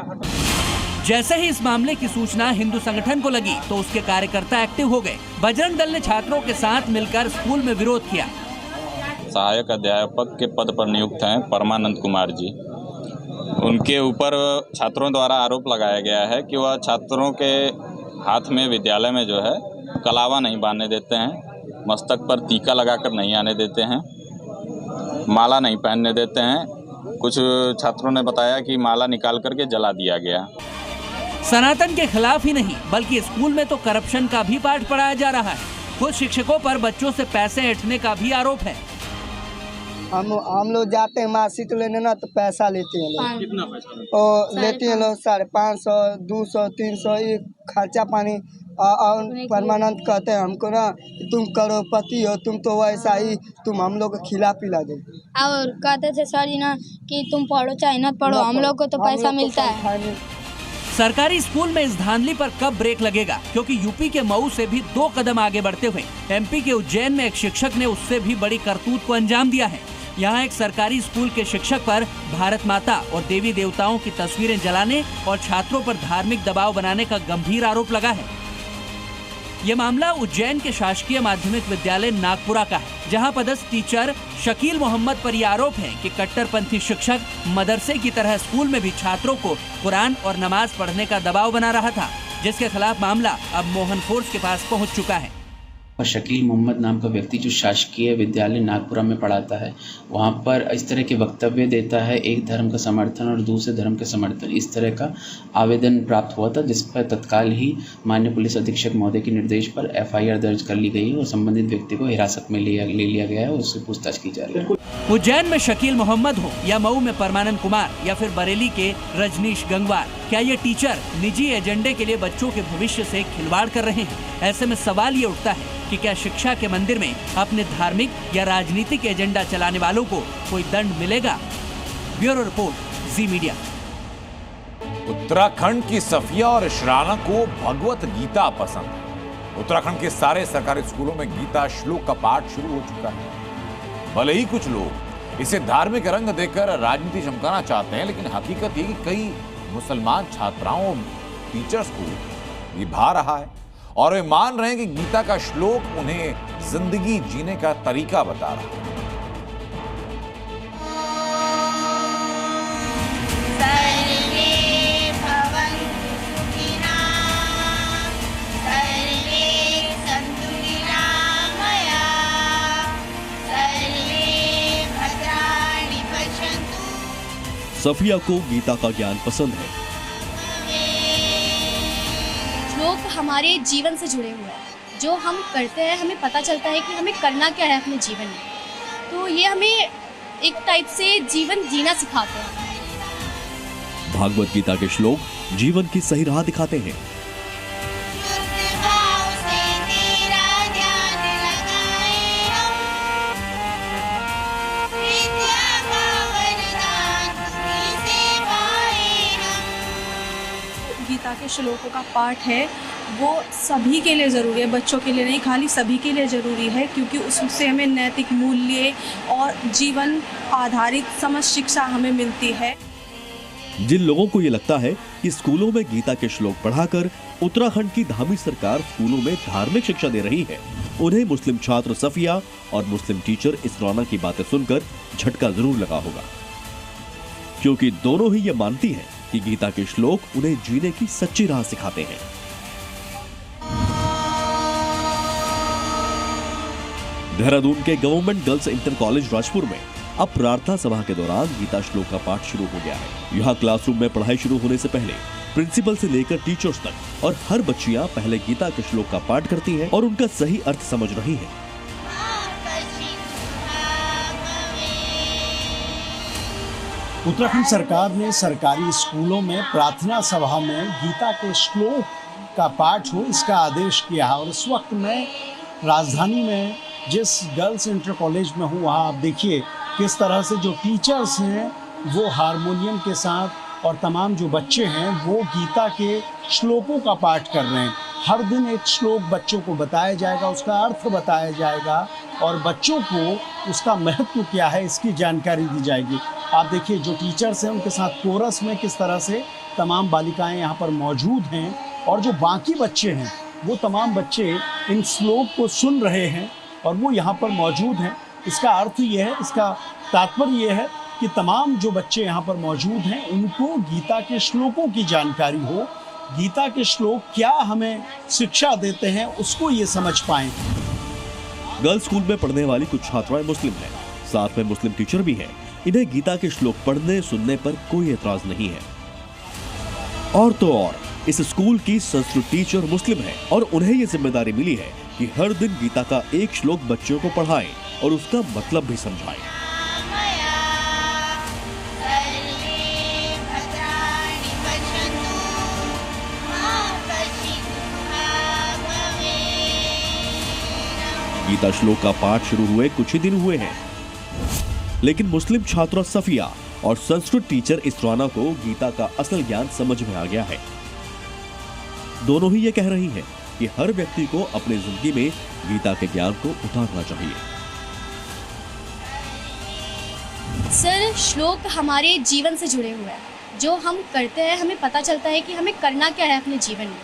जैसे ही इस मामले की सूचना हिंदू संगठन को लगी तो उसके कार्यकर्ता एक्टिव हो गए। बजरंग दल ने छात्रों के साथ मिलकर स्कूल में विरोध किया। सहायक अध्यापक के पद पर नियुक्त हैं परमानंद कुमार जी। उनके ऊपर छात्रों द्वारा आरोप लगाया गया है कि वह छात्रों के हाथ में विद्यालय में जो है कलावा नहीं बांधने देते हैं, मस्तक पर टीका लगाकर नहीं आने देते हैं, माला नहीं पहनने देते हैं। कुछ छात्रों ने बताया कि माला निकाल करके जला दिया गया। सनातन के खिलाफ ही नहीं बल्कि स्कूल में तो करप्शन का भी पाठ पढ़ाया जा रहा है। खुद शिक्षकों पर बच्चों से पैसे ऐंठने का भी आरोप है। हम लोग जाते हैं मार्कशीट लेने ना, तो पैसा लेते हैं लोग। कितना पैसा? तो लेते हैं लोग 550, 200, 300 ये खर्चा पानी। और परमानंद कहते हैं हमको ना, तुम करोड़पति हो, तुम तो वैसा ही, तुम हम लोग को खिला पिला दो। और कहते थे सर जी ना कि तुम पढ़ो चाहे न पढ़ो, हम लोग को तो पैसा मिलता है। सरकारी स्कूल में इस धांधली पर कब ब्रेक लगेगा? क्योंकि यूपी के मऊ से भी 2 कदम आगे बढ़ते हुए एमपी के उज्जैन में एक शिक्षक ने उससे भी बड़ी करतूत को अंजाम दिया है। यहाँ एक सरकारी स्कूल के शिक्षक पर भारत माता और देवी देवताओं की तस्वीरें जलाने और छात्रों पर धार्मिक दबाव बनाने का गंभीर आरोप लगा है। ये मामला उज्जैन के शासकीय माध्यमिक विद्यालय नागपुरा का है, जहां पदस्थ टीचर शकील मोहम्मद पर यह आरोप है कि कट्टरपंथी शिक्षक मदरसे की तरह स्कूल में भी छात्रों को कुरान और नमाज पढ़ने का दबाव बना रहा था, जिसके खिलाफ मामला अब मोहन फोर्स के पास पहुंच चुका है। शकील मोहम्मद नाम का व्यक्ति जो शासकीय विद्यालय नागपुरा में पढ़ाता है, वहाँ पर इस तरह के वक्तव्य देता है, एक धर्म का समर्थन और दूसरे धर्म का समर्थन, इस तरह का आवेदन प्राप्त हुआ था, जिस पर तत्काल ही माननीय पुलिस अधीक्षक महोदय के निर्देश पर FIR दर्ज कर ली गई है और संबंधित व्यक्ति को हिरासत में ले लिया गया है और उससे पूछताछ की जा रही है। उज्जैन में शकील मोहम्मद हो या मऊ में परमानंद कुमार या फिर बरेली के रजनीश गंगवार, क्या ये टीचर निजी एजेंडे के लिए बच्चों के भविष्य से खिलवाड़ कर रहे हैं? ऐसे में सवाल ये उठता है कि क्या शिक्षा के मंदिर में अपने धार्मिक या राजनीतिक एजेंडा चलाने वालों को कोई दंड मिलेगा? ब्यूरो रिपोर्ट, जी मीडिया। उत्तराखंड की सफिया और इशराना को भगवत गीता पसंद है। उत्तराखंड के सारे सरकारी स्कूलों में गीता श्लोक का पाठ शुरू हो चुका है। भले ही कुछ लोग इसे धार्मिक रंग देकर राजनीति चमकाना चाहते हैं, लेकिन हकीकत ये कि कई मुसलमान छात्राओं टीचर्स को ये भा रहा है और वे मान रहे हैं कि गीता का श्लोक उन्हें जिंदगी जीने का तरीका बता रहा है। सफिया को गीता का ज्ञान पसंद है। श्लोक हमारे जीवन से जुड़े हुए हैं। जो हम करते हैं हमें पता चलता है कि हमें करना क्या है अपने जीवन में। तो ये हमें एक टाइप से जीवन जीना सिखाते हैं। भागवत गीता के श्लोक जीवन की सही राह दिखाते हैं। गीता के श्लोकों का पाठ है वो सभी के लिए ज़रूरी है, बच्चों के लिए नहीं, खाली सभी के लिए ज़रूरी है, क्योंकि उससे हमें नैतिक मूल्य और जीवन आधारित समझ शिक्षा हमें मिलती है। जिन लोगों को ये लगता है कि स्कूलों में गीता के श्लोक पढ़ाकर उत्तराखंड की धामी सरकार स्कूलों में धार्मिक शिक्षा दे रही है, उन्हें मुस्लिम छात्र सफिया और मुस्लिम टीचर इसराना की बातें सुनकर झटका जरूर लगा होगा, क्योंकि दोनों ही ये मानती हैं कि गीता के श्लोक उन्हें जीने की सच्ची राह सिखाते हैं। देहरादून के government girls inter college Rajpur में अब प्रार्थना सभा के दौरान गीता श्लोक का पाठ शुरू हो गया है। यहाँ क्लासरूम में पढ़ाई शुरू होने से पहले प्रिंसिपल से लेकर टीचर्स तक और हर बच्चियाँ पहले गीता के श्लोक का पाठ करती हैं और उनका सही अर्थ समझ रही हैं। उत्तराखंड सरकार ने सरकारी स्कूलों में प्रार्थना सभा में गीता के श्लोक का पाठ हो, इसका आदेश किया है। और इस वक्त मैं राजधानी में जिस गर्ल्स इंटर कॉलेज में हूँ, वहाँ आप देखिए किस तरह से जो टीचर्स हैं वो हारमोनियम के साथ और तमाम जो बच्चे हैं वो गीता के श्लोकों का पाठ कर रहे हैं। हर दिन एक श्लोक बच्चों को बताया जाएगा, उसका अर्थ बताया जाएगा और बच्चों को उसका महत्व क्या है इसकी जानकारी दी जाएगी। आप देखिए जो टीचर्स हैं उनके साथ कोरस में किस तरह से तमाम बालिकाएं यहाँ पर मौजूद हैं और जो बाकी बच्चे हैं वो तमाम बच्चे इन श्लोक को सुन रहे हैं और वो यहाँ पर मौजूद हैं। इसका अर्थ ये है, इसका तात्पर्य ये है कि तमाम जो बच्चे यहाँ पर मौजूद हैं उनको गीता के श्लोकों की जानकारी हो, गीता के श्लोक क्या हमें शिक्षा देते हैं उसको ये समझ पाएं। गर्ल्स स्कूल में पढ़ने वाली कुछ छात्राएं मुस्लिम हैं, साथ में मुस्लिम टीचर भी हैं। इन्हें गीता के श्लोक पढ़ने सुनने पर कोई एतराज नहीं है। और तो और इस स्कूल की संस्कृत टीचर मुस्लिम है और उन्हें ये जिम्मेदारी मिली है कि हर दिन गीता का एक श्लोक बच्चों को पढ़ाएं और उसका मतलब भी समझाएं। गीता श्लोक का पाठ शुरू हुए कुछ ही दिन हुए हैं, लेकिन मुस्लिम छात्रा सफिया और संस्कृत टीचर इसराना को गीता का असल ज्ञान समझ में आ गया है। दोनों ही ये कह रही हैं कि हर व्यक्ति को अपनी जिंदगी में गीता के ज्ञान को उतारना चाहिए। सर, श्लोक हमारे जीवन से जुड़े हुए हैं। जो हम करते हैं हमें पता चलता है कि हमें करना क्या है अपने जीवन में।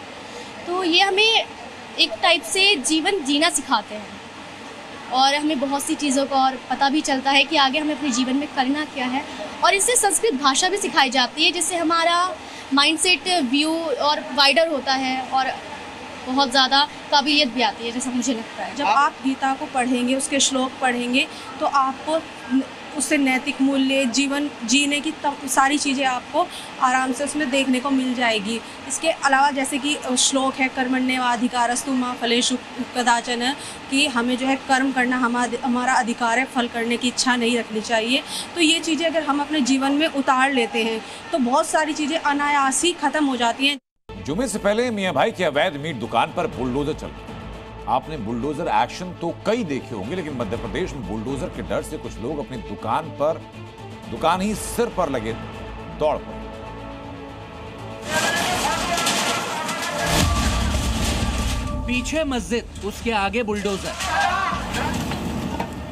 तो ये हमें एक टाइप से जीवन जीना सिखाते हैं और हमें बहुत सी चीज़ों का और पता भी चलता है कि आगे हमें अपने जीवन में करना क्या है। और इससे संस्कृत भाषा भी सिखाई जाती है, जिससे हमारा माइंडसेट व्यू और वाइडर होता है और बहुत ज़्यादा काबिलियत भी आती है, जैसा मुझे लगता है। जब आप गीता को पढ़ेंगे, उसके श्लोक पढ़ेंगे, तो आपको उससे नैतिक मूल्य, जीवन जीने की सारी चीज़ें आपको आराम से उसमें देखने को मिल जाएगी। इसके अलावा जैसे कि श्लोक है कर्मण्येवाधिकारस्तु मा फलेषु कदाचन, कि हमें जो है कर्म करना हमारा अधिकार है, फल करने की इच्छा नहीं रखनी चाहिए। तो ये चीज़ें अगर हम अपने जीवन में उतार लेते हैं तो बहुत सारी चीज़ें अनायास ही खत्म हो जाती हैं। जुमे से पहले मियां भाई की अवैध मीट दुकान पर बुलडोजर चल रहा। आपने बुलडोजर एक्शन तो कई देखे होंगे, लेकिन मध्य प्रदेश में बुलडोजर के डर से कुछ लोग अपनी दुकान ही सिर पर लगे दौड़ पड़े। पीछे मस्जिद, उसके आगे बुलडोजर,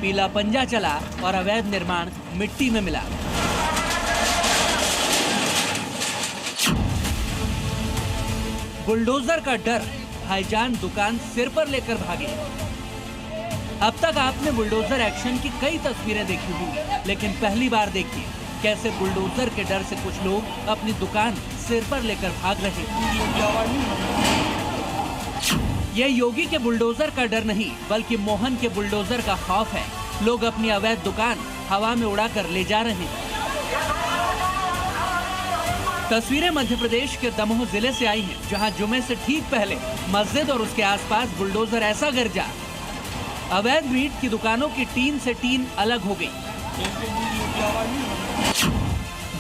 पीला पंजा चला और अवैध निर्माण मिट्टी में मिला। बुलडोजर का डर, भाईजान दुकान सिर पर लेकर भागे। अब तक आपने बुलडोजर एक्शन की कई तस्वीरें देखी होंगी, लेकिन पहली बार देखिए कैसे बुलडोजर के डर से कुछ लोग अपनी दुकान सिर पर लेकर भाग रहे हैं। ये योगी के बुलडोजर का डर नहीं, बल्कि मोहन के बुलडोजर का खौफ है। लोग अपनी अवैध दुकान हवा में उड़ाकर ले जा रहे हैं। तस्वीरें मध्य प्रदेश के दमोह जिले से आई हैं, जहां जुमे से ठीक पहले मस्जिद और उसके आसपास बुलडोजर ऐसा गरजा, अवैध मीट की दुकानों की टीन से टीन अलग हो गई।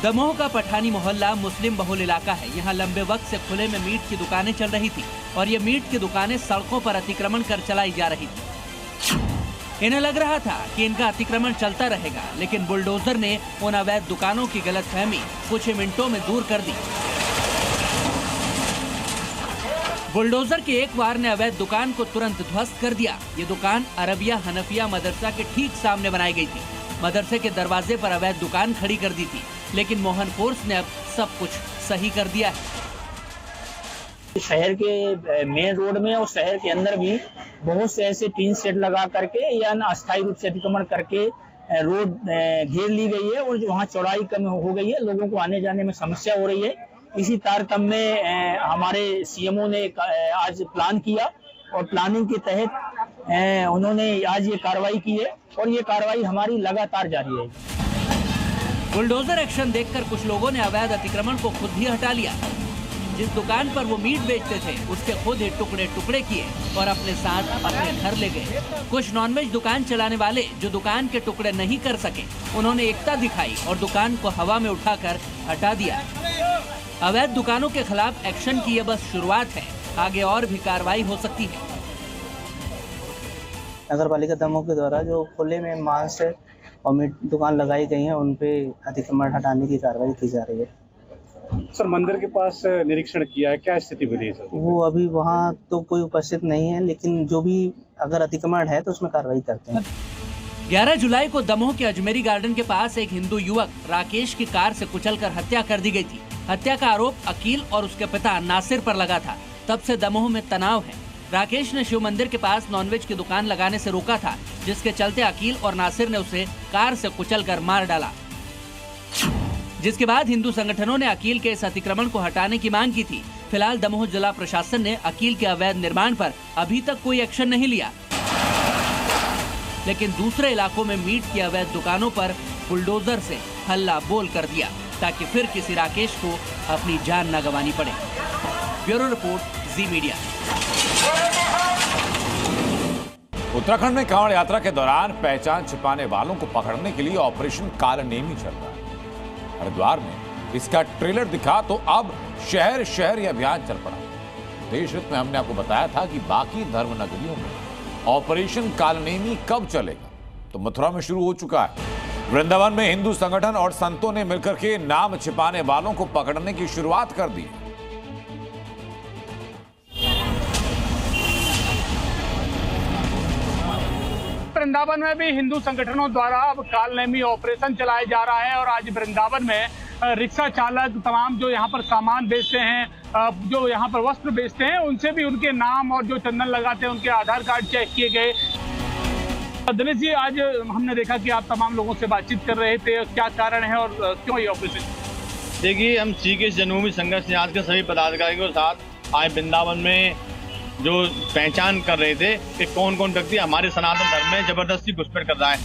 दमोह का पठानी मोहल्ला मुस्लिम बहुल इलाका है। यहाँ लंबे वक्त से खुले में मीट की दुकानें चल रही थी और ये मीट की दुकानें सड़कों पर अतिक्रमण कर चलाई जा रही थी। इन्हें लग रहा था कि इनका अतिक्रमण चलता रहेगा, लेकिन बुलडोजर ने उन अवैध दुकानों की गलतफहमी कुछ ही मिनटों में दूर कर दी। बुलडोजर के एक वार ने अवैध दुकान को तुरंत ध्वस्त कर दिया। ये दुकान अरबिया हनफिया मदरसा के ठीक सामने बनाई गई थी। मदरसे के दरवाजे पर अवैध दुकान खड़ी कर दी थी, लेकिन मोहन फोर्स ने अब सब कुछ सही कर दिया है। शहर के मेन रोड में और शहर के अंदर भी बहुत से ऐसे टीन शेड लगा करके या अस्थायी रूप से अतिक्रमण करके रोड घेर ली गई है और वहाँ चौड़ाई कम हो गई है, लोगों को आने जाने में समस्या हो रही है। इसी तारतम्य में हमारे सीएमओ ने आज प्लान किया और प्लानिंग के तहत उन्होंने आज ये कार्रवाई की है और ये कार्रवाई हमारी लगातार जारी है। बुलडोजर एक्शन देखकर कुछ लोगों ने अवैध अतिक्रमण को खुद ही हटा लिया। जिस दुकान पर वो मीट बेचते थे उसके खुद ही टुकड़े टुकड़े किए और अपने साथ अपने घर ले गए। कुछ नॉनवेज दुकान चलाने वाले जो दुकान के टुकड़े नहीं कर सके, उन्होंने एकता दिखाई और दुकान को हवा में उठाकर हटा दिया। अवैध दुकानों के खिलाफ एक्शन की ये बस शुरुआत है, आगे और भी कार्रवाई हो सकती है। नगर पालिका दमोह के द्वारा जो खुले में मांस और मीट दुकान लगाई गई है, उन पे अतिक्रमण हटाने की कार्रवाई की जा रही है। सर, मंदिर के पास निरीक्षण किया है, क्या स्थिति बनी है सर? वो अभी वहाँ तो कोई उपस्थित नहीं है, लेकिन जो भी अगर अतिक्रमण है तो उसमें कार्रवाई करते हैं। 11 जुलाई को दमोह के अजमेरी गार्डन के पास एक हिंदू युवक राकेश की कार से कुचलकर हत्या कर दी गई थी। हत्या का आरोप अकील और उसके पिता नासिर पर लगा था। तब से दमोह में तनाव है। राकेश ने शिव मंदिर के पास नॉनवेज की दुकान लगाने से रोका था, जिसके चलते अकील और नासिर ने उसे कार से कुचलकर मार डाला। जिसके बाद हिंदू संगठनों ने अकील के इस अतिक्रमण को हटाने की मांग की थी। फिलहाल दमोह जिला प्रशासन ने अकील के अवैध निर्माण पर अभी तक कोई एक्शन नहीं लिया, लेकिन दूसरे इलाकों में मीट की अवैध दुकानों पर बुलडोजर से हल्ला बोल कर दिया, ताकि फिर किसी राकेश को अपनी जान न गंवानी पड़े। ब्यूरो रिपोर्ट, जी मीडिया। उत्तराखंड में कांवड़ यात्रा के दौरान पहचान छिपाने वालों को पकड़ने के लिए ऑपरेशन कालनेमी चल रहा है। हरिद्वार में इसका ट्रेलर दिखा तो अब शहर शहर यह अभियान चल पड़ा। देश हित में हमने आपको बताया था कि बाकी धर्म नगरियों में ऑपरेशन कालनेमी कब चलेगा, तो मथुरा में शुरू हो चुका है। वृंदावन में हिंदू संगठन और संतों ने मिलकर के नाम छिपाने वालों को पकड़ने की शुरुआत कर दी। वृंदावन में भी हिंदू संगठनों द्वारा अब कालनेमी ऑपरेशन चलाया जा रहा है और आज वृंदावन में रिक्शा चालक, तमाम जो यहाँ पर सामान बेचते हैं, जो यहाँ पर वस्त्र बेचते हैं, उनसे भी उनके नाम और जो चंदन लगाते हैं उनके आधार कार्ड चेक किए गए। दिनेश जी, आज हमने देखा कि आप तमाम लोगों से बातचीत कर रहे थे, क्या कारण है और क्यों ये ऑपरेशन? देखिए, हम श्री कृष्ण जन्मभूमि संघर्ष समाज के सभी पदाधिकारियों के साथ आज वृंदावन में जो पहचान कर रहे थे कि कौन कौन व्यक्ति हमारे सनातन धर्म में जबरदस्ती घुसपैठ कर रहा है।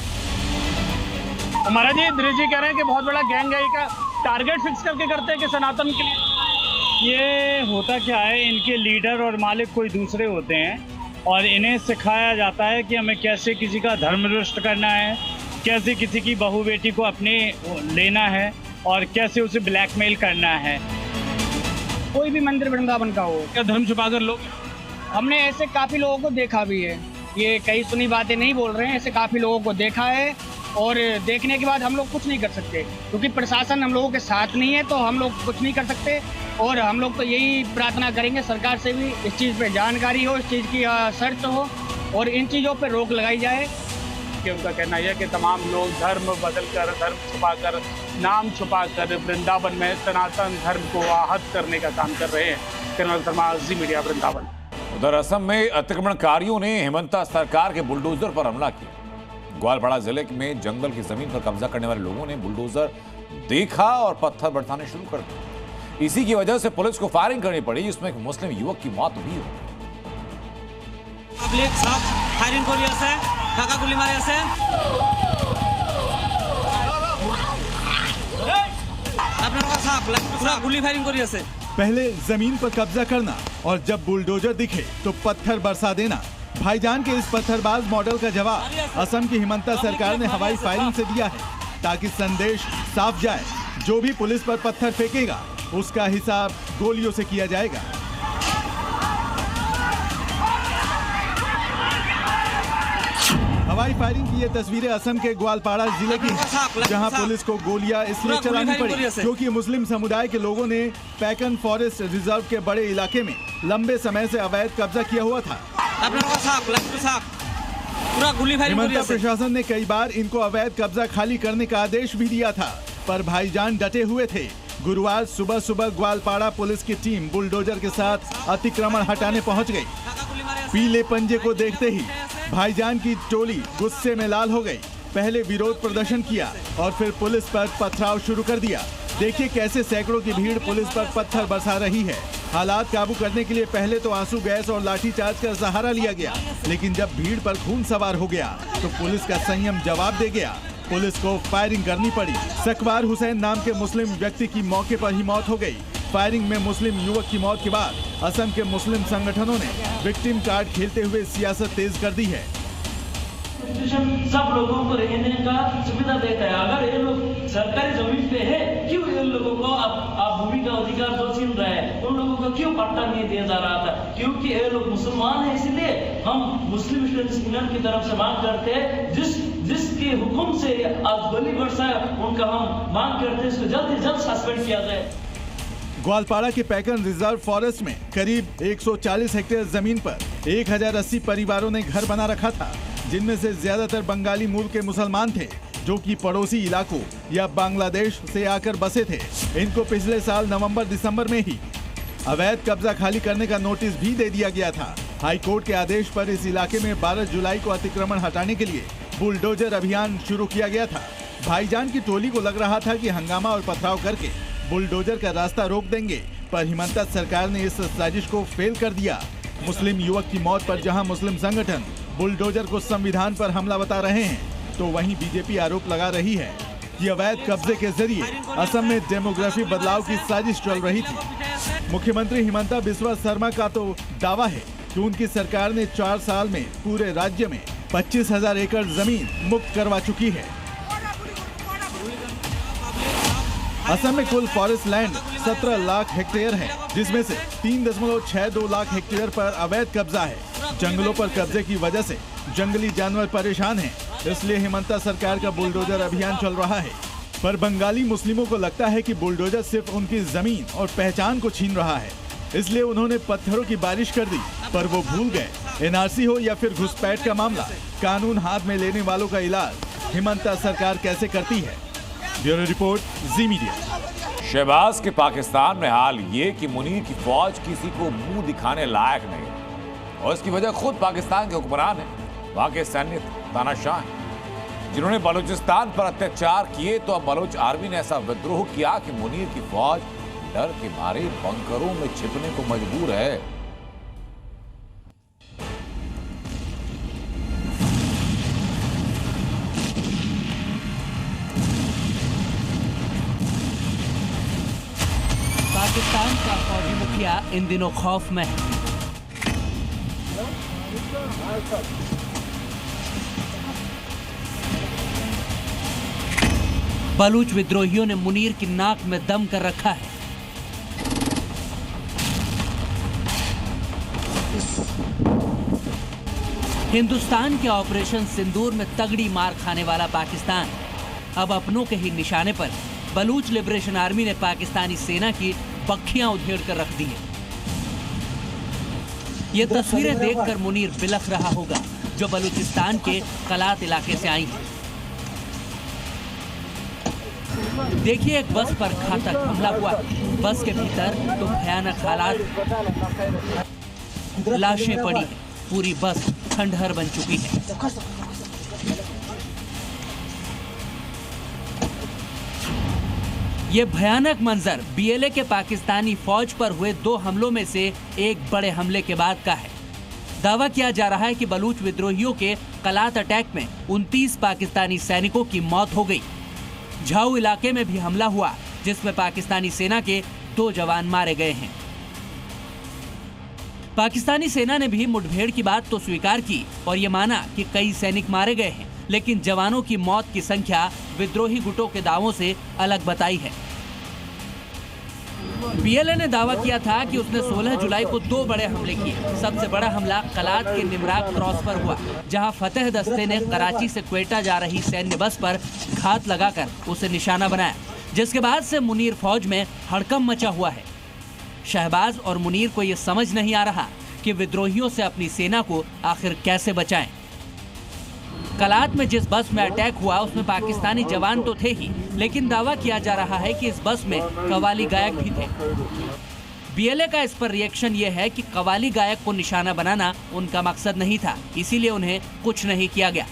महाराज जी, दिनेश जी कह रहे हैं कि बहुत बड़ा गैंग है, का टारगेट फिक्स करके करते हैं कि सनातन के लिए। ये होता क्या है, इनके लीडर और मालिक कोई दूसरे होते हैं और इन्हें सिखाया जाता है कि हमें कैसे किसी का धर्म नष्ट करना है, कैसे किसी की बहू बेटी को अपने लेना है और कैसे उसे ब्लैकमेल करना है। कोई भी मंदिर वृंदावन का हो, क्या धर्म छुपाकर लोग? हमने ऐसे काफ़ी लोगों को देखा भी है, ये कई सुनी बातें नहीं बोल रहे हैं, ऐसे काफ़ी लोगों को देखा है और देखने के बाद हम लोग कुछ नहीं कर सकते क्योंकि प्रशासन हम लोगों के साथ नहीं है, तो हम लोग कुछ नहीं कर सकते। और हम लोग तो यही प्रार्थना करेंगे सरकार से भी इस चीज़ पे जानकारी हो, इस चीज़ की सर्च हो और इन चीज़ों पे रोक लगाई जाए। कि उनका कहना यह कि तमाम लोग धर्म बदलकर, धर्म छुपाकर, नाम छुपाकर वृंदावन में सनातन धर्म को आहत करने का काम कर रहे हैं। कर्नल शर्मा, जी मीडिया, वृंदावन। उधर असम में अतिक्रमणकारियों ने हिमंता सरकार के बुलडोजर पर हमला किया। ग्वालपाड़ा जिले में जंगल की जमीन पर कब्जा करने वाले लोगों ने बुलडोजर देखा और पत्थर बरसाने शुरू कर दिए। इसी की वजह से पुलिस को फायरिंग करनी पड़ी, जिसमें एक मुस्लिम युवक की मौत भी हुई। পাব্লিক সব ফায়ারিং কৰি আছে, টাকা গুলি মাৰি আছে। আপোনালোকৰ गुली फायरिंग करी আছে। पहले जमीन पर कब्जा करना और जब बुलडोजर दिखे तो पत्थर बरसा देना। भाईजान के इस पत्थरबाज मॉडल का जवाब असम की हिमंता सरकार ने हवाई फायरिंग से दिया है, ताकि संदेश साफ जाए, जो भी पुलिस पर पत्थर फेंकेगा उसका हिसाब गोलियों से किया जाएगा। हवाई फायरिंग की ये तस्वीरें असम के ग्वालपाड़ा जिले की हैं, जहां पुलिस को गोलियां इसलिए चलानी पड़ी क्योंकि मुस्लिम समुदाय के लोगों ने पैकन फॉरेस्ट रिजर्व के बड़े इलाके में लंबे समय से अवैध कब्जा किया हुआ था। हिमंता प्रशासन ने कई बार इनको अवैध कब्जा खाली करने का आदेश भी दिया था, पर भाईजान डटे हुए थे। गुरुवार सुबह सुबह ग्वालपाड़ा पुलिस की टीम बुलडोजर के साथ अतिक्रमण हटाने पहुंच गई। पीले पंजे को देखते ही भाईजान की टोली गुस्से में लाल हो गई। पहले विरोध प्रदर्शन किया और फिर पुलिस पर पथराव शुरू कर दिया। देखिए कैसे सैकड़ों की भीड़ पुलिस पर पत्थर बरसा रही है। हालात काबू करने के लिए पहले तो आंसू गैस और लाठीचार्ज का सहारा लिया गया, लेकिन जब भीड़ पर खून सवार हो गया तो पुलिस का संयम जवाब दे गया। पुलिस को फायरिंग करनी पड़ी। सकवार हुसैन नाम के मुस्लिम व्यक्ति की मौके पर ही मौत हो गई। फायरिंग में मुस्लिम युवक की मौत के बाद असम के मुस्लिम संगठनों ने विक्टिम कार्ड खेलते हुए सियासत तेज कर दी है। सब लोगों को रहने का सुविधा देता है। अगर ये लोग सरकारी जमीन पे है, क्यों इन लोगों को अब भूमि का अधिकार जो छीन रहा है, उन लोगों को क्यों पट्टा नहीं दिया जा रहा था? क्योंकि ये लोग मुसलमान है, इसलिए हम मुस्लिम स्टूडेंट्स यूनियन की तरफ से मांग करते हैं, जिसके हुक्म से आज गोली बरसा उनका हम मांग करते हैं इसको जल्द से जल्द सस्पेंड किया जाए। ग्वालपाड़ा के पैकन रिजर्व फॉरेस्ट में करीब 140 हेक्टेयर जमीन पर 1080 परिवारों ने घर बना रखा था, जिनमें से ज्यादातर बंगाली मूल के मुसलमान थे, जो कि पड़ोसी इलाकों या बांग्लादेश से आकर बसे थे। इनको पिछले साल नवंबर-दिसंबर में ही अवैध कब्जा खाली करने का नोटिस भी दे दिया गया था। हाई कोर्ट के आदेश पर इस इलाके में 12 जुलाई को अतिक्रमण हटाने के लिए बुलडोजर अभियान शुरू किया गया था। भाईजान की टोली को लग रहा था कि हंगामा और पथराव करके बुलडोजर का रास्ता रोक देंगे, पर हिमंता सरकार ने इस साजिश को फेल कर दिया। मुस्लिम युवक की मौत पर जहां मुस्लिम संगठन बुलडोजर को संविधान पर हमला बता रहे हैं, तो वहीं बीजेपी आरोप लगा रही है कि अवैध कब्जे के जरिए असम में डेमोग्राफी बदलाव की साजिश चल रही थी। मुख्यमंत्री हिमंता बिस्वा शर्मा का तो दावा है कि उनकी सरकार ने 4 साल में पूरे राज्य में 25,000 एकड़ जमीन मुक्त करवा चुकी है। असम में कुल फॉरेस्ट लैंड 17 लाख हेक्टेयर है, जिसमें से 3.62 लाख हेक्टेयर पर अवैध कब्जा है। जंगलों पर कब्जे की वजह से जंगली जानवर परेशान हैं, इसलिए हिमंता सरकार का बुलडोजर अभियान चल रहा है। पर बंगाली मुस्लिमों को लगता है कि बुलडोजर सिर्फ उनकी जमीन और पहचान को छीन रहा है, इसलिए उन्होंने पत्थरों की बारिश कर दी। पर वो भूल गए, एनआरसी हो या फिर घुसपैठ का मामला, कानून हाथ में लेने वालों का इलाज हिमंता सरकार कैसे करती है। ब्यूरो रिपोर्ट, जी मीडिया। शहबाज के पाकिस्तान में हाल ये कि मुनीर की फौज किसी को मुंह दिखाने लायक नहीं, और इसकी वजह खुद पाकिस्तान के हुक्मरान हैं। वहां के सैन्य तानाशाह हैं, जिन्होंने बलूचिस्तान पर अत्याचार किए, तो अब बलोच आर्मी ने ऐसा विद्रोह किया कि मुनीर की फौज डर के मारे बंकरों में छिपने को मजबूर है। पाकिस्तान का फौजी मुखिया इन दिनों खौफ में है। बलूच विद्रोहियों ने मुनीर की नाक में दम कर रखा है। हिंदुस्तान के ऑपरेशन सिंदूर में तगड़ी मार खाने वाला पाकिस्तान अब अपनों के ही निशाने पर बलूच लिबरेशन आर्मी ने पाकिस्तानी सेना की बख्खियां उधेड़ कर रख दी है। ये तस्वीरें देखकर मुनीर बिलख रहा होगा, जो बलूचिस्तान के कलात इलाके से आई है। देखिए, एक बस पर घातक हमला हुआ। बस के भीतर तो भयानक हालात, लाशें पड़ी हैं, पूरी बस खंडहर बन चुकी है। ये भयानक मंजर बीएलए के पाकिस्तानी फौज पर हुए 2 हमलों में से एक बड़े हमले के बाद का है। दावा किया जा रहा है कि बलूच विद्रोहियों के कलात अटैक में 29 पाकिस्तानी सैनिकों की मौत हो गई। झाऊ इलाके में भी हमला हुआ, जिसमें पाकिस्तानी सेना के 2 जवान मारे गए हैं। पाकिस्तानी सेना ने भी मुठभेड़ की बात तो स्वीकार की और ये माना कि कई सैनिक मारे गए हैं, लेकिन जवानों की मौत की संख्या विद्रोही गुटों के दावों से अलग बताई है। पीएलए ने दावा किया था कि उसने 16 जुलाई को 2 बड़े हमले किए। सबसे बड़ा हमला कलात के निमराक क्रॉस पर हुआ, जहां फतेह दस्ते ने कराची से क्वेटा जा रही सैन्य बस पर घात लगाकर उसे निशाना बनाया, जिसके बाद से मुनीर फौज में हड़कंप मचा हुआ है। शहबाज और मुनीर को यह समझ नहीं आ रहा कि विद्रोहियों से अपनी सेना को आखिर कैसे बचाएं। कलात में जिस बस में अटैक हुआ उसमें पाकिस्तानी जवान तो थे ही, लेकिन दावा किया जा रहा है कि इस बस में कव्वाली गायक भी थे। बीएलए का इस पर रिएक्शन ये है कि कव्वाली गायक को निशाना बनाना उनका मकसद नहीं था, इसीलिए उन्हें कुछ नहीं किया गया।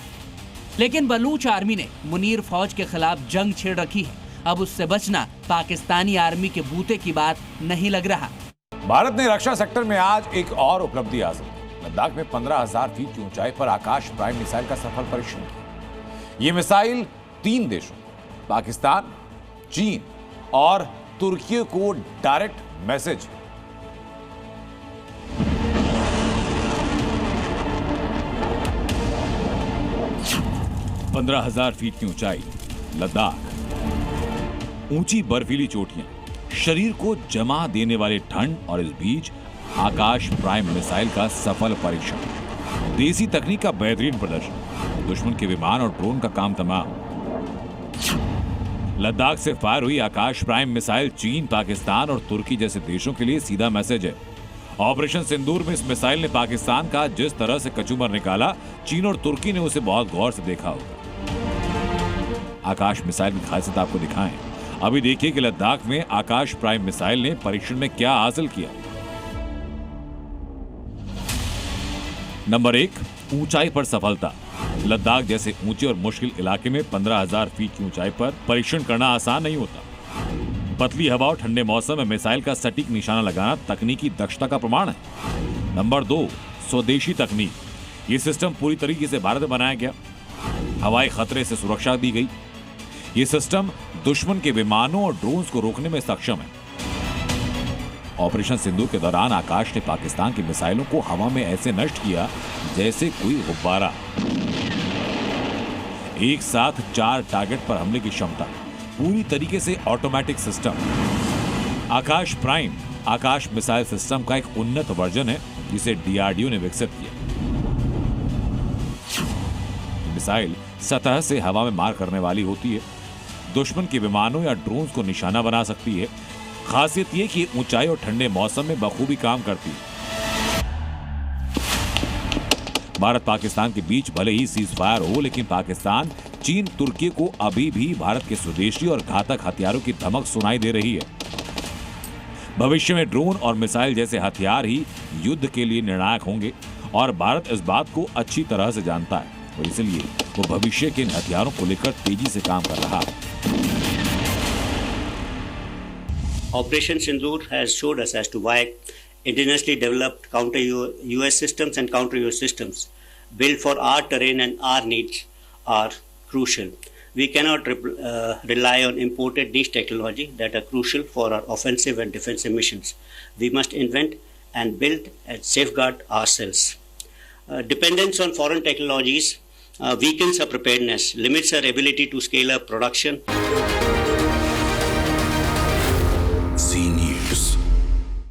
लेकिन बलूच आर्मी ने मुनीर फौज के खिलाफ जंग छेड़ रखी है। अब उससे बचना पाकिस्तानी आर्मी के बूते की बात नहीं लग रहा। भारत ने रक्षा सेक्टर में आज एक और उपलब्धि हासिल की। लद्दाख में 15,000 फीट की ऊंचाई पर आकाश प्राइम मिसाइल का सफल परीक्षण किया। ये मिसाइल 3 देशों पाकिस्तान, चीन और तुर्की को डायरेक्ट मैसेज 15,000 फीट की ऊंचाई, लद्दाख, ऊंची बर्फीली चोटियां, शरीर को जमा देने वाले ठंड और इस बीच आकाश प्राइम मिसाइल का सफल परीक्षण, देसी तकनीक का बेहतरीन प्रदर्शन, दुश्मन के विमान और ड्रोन का काम तमाम। लद्दाख से फायर हुई आकाश प्राइम मिसाइल चीन, पाकिस्तान और तुर्की जैसे देशों के लिए सीधा मैसेज है। ऑपरेशन सिंदूर में इस मिसाइल ने पाकिस्तान का जिस तरह से कचूमर निकाला, चीन और तुर्की ने उसे बहुत गौर से देखा होगा। आकाश मिसाइल की खासियत आपको दिखाएं। अभी देखिए कि लद्दाख में आकाश प्राइम मिसाइल ने परीक्षण में क्या हासिल किया। नंबर 1, ऊंचाई पर सफलता। लद्दाख जैसे ऊंचे और मुश्किल इलाके में 15,000 फीट की ऊंचाई पर परीक्षण करना आसान नहीं होता। पतली हवा और ठंडे मौसम में मिसाइल का सटीक निशाना लगाना तकनीकी दक्षता का प्रमाण है। नंबर 2, स्वदेशी तकनीक। ये सिस्टम पूरी तरीके से भारत में बनाया गया। हवाई खतरे से सुरक्षा दी गई। ये सिस्टम दुश्मन के विमानों और ड्रोन्स को रोकने में सक्षम है। ऑपरेशन सिंदूर के दौरान आकाश ने पाकिस्तान की मिसाइलों को हवा में ऐसे नष्ट किया जैसे कोई गुब्बारा। एक साथ 4 टारगेट पर हमले की क्षमता, पूरी तरीके से ऑटोमेटिक सिस्टम। आकाश प्राइम आकाश मिसाइल सिस्टम का एक उन्नत वर्जन है जिसे डीआरडीओ ने विकसित किया। मिसाइल सतह से हवा में मार करने वाली होती है, दुश्मन के विमानों या ड्रोन्स को निशाना बना सकती है। खासियत यह कि ऊंचाई और ठंडे मौसम में बखूबी काम करती है। भारत पाकिस्तान के बीच भले ही सीज फायर हो, लेकिन पाकिस्तान चीन तुर्की को अभी भी भारत के स्वदेशी और घातक हथियारों की धमक सुनाई दे रही है। भविष्य में ड्रोन और मिसाइल जैसे हथियार ही युद्ध के लिए निर्णायक होंगे और भारत इस बात को अच्छी तरह से जानता है और इसलिए वो भविष्य के इन हथियारों को लेकर तेजी से काम कर रहा है। Operation Sindoor has showed us as to why indigenously developed counter-US systems and counter-US systems built for our terrain and our needs are crucial. We cannot rely on imported niche technology that are crucial for our offensive and defensive missions. We must invent and build and safeguard ourselves. Dependence on foreign technologies weakens our preparedness, limits our ability to scale up production,